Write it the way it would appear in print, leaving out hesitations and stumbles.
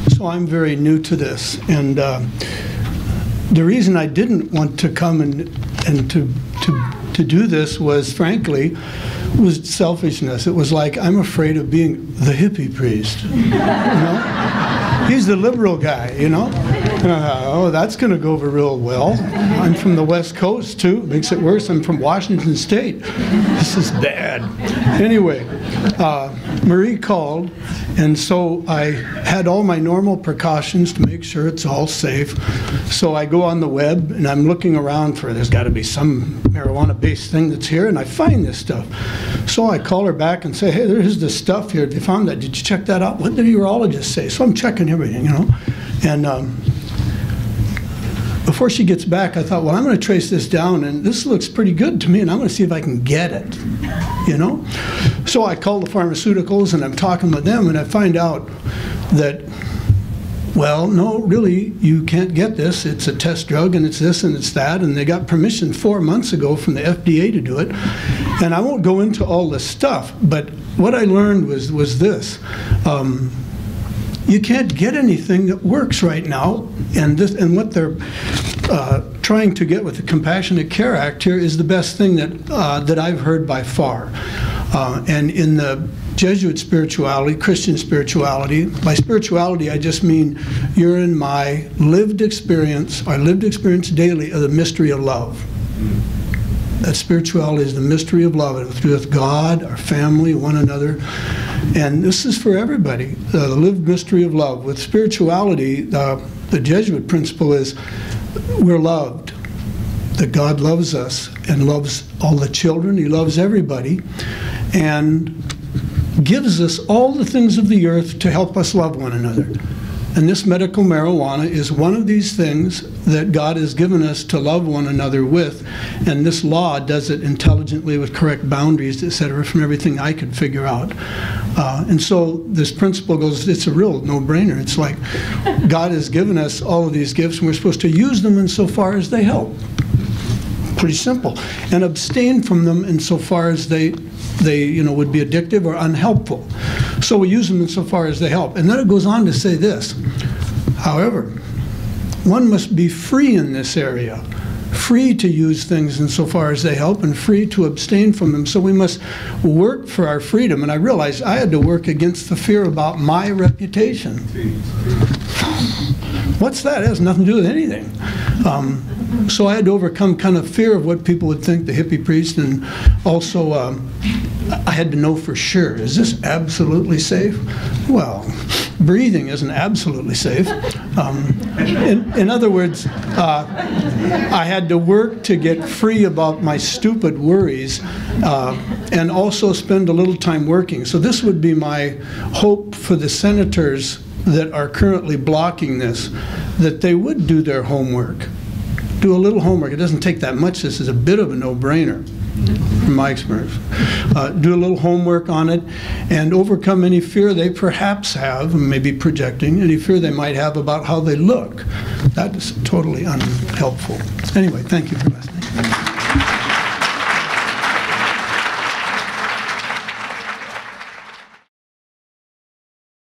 So I'm very new to this, and the reason I didn't want to come and to do this was, frankly, was selfishness. It was like, I'm afraid of being the hippie priest, you know? He's the liberal guy, you know? Oh, that's going to go over real well. I'm from the West Coast, too. Makes it worse. I'm from Washington State. This is bad. Anyway, Marie called, and so I had all my normal precautions to make sure it's all safe. So I go on the web, and I'm looking around for, there's got to be some marijuana-based thing that's here, and I find this stuff. So I call her back and say, hey, there's this stuff here. Have you found that? Did you check that out? What did the urologist say? So I'm checking everything, you know. And before she gets back, I thought, well, I'm going to trace this down, and this looks pretty good to me, and I'm going to see if I can get it, you know? So I call the pharmaceuticals, and I'm talking with them, and I find out that, well, no, really, you can't get this. It's a test drug, and it's this, and it's that, and they got permission 4 months ago from the FDA to do it. And I won't go into all this stuff, but what I learned was this. You can't get anything that works right now, and what they're trying to get with the Compassionate Care Act here is the best thing that I've heard by far. And in the Jesuit spirituality, Christian spirituality, by spirituality I just mean you're in my lived experience, our lived experience daily of the mystery of love. That spirituality is the mystery of love. It's with God, our family, one another. And this is for everybody, the lived mystery of love. With spirituality, the Jesuit principle is we're loved, that God loves us and loves all the children. He loves everybody and gives us all the things of the earth to help us love one another. And this medical marijuana is one of these things that God has given us to love one another with. And this law does it intelligently with correct boundaries, etc., from everything I could figure out. And so this principle goes, it's a real no-brainer. It's like God has given us all of these gifts, and we're supposed to use them insofar as they help. Pretty simple. And abstain from them insofar as they would be addictive or unhelpful. So we use them insofar as they help. And then it goes on to say this. However, one must be free in this area, free to use things insofar as they help and free to abstain from them. So we must work for our freedom. And I realized I had to work against the fear about my reputation. What's that? It has nothing to do with anything. So I had to overcome kind of fear of what people would think, the hippie priest, and also I had to know for sure, is this absolutely safe? Well, breathing isn't absolutely safe. In other words, I had to work to get free about my stupid worries and also spend a little time working. So this would be my hope for the senators that are currently blocking this, that they would do their homework. Do a little homework. It doesn't take that much. This is a bit of a no-brainer from my experience. Do a little homework on it and overcome any fear they perhaps have, maybe projecting, any fear they might have about how they look. That is totally unhelpful. Anyway, thank you for listening.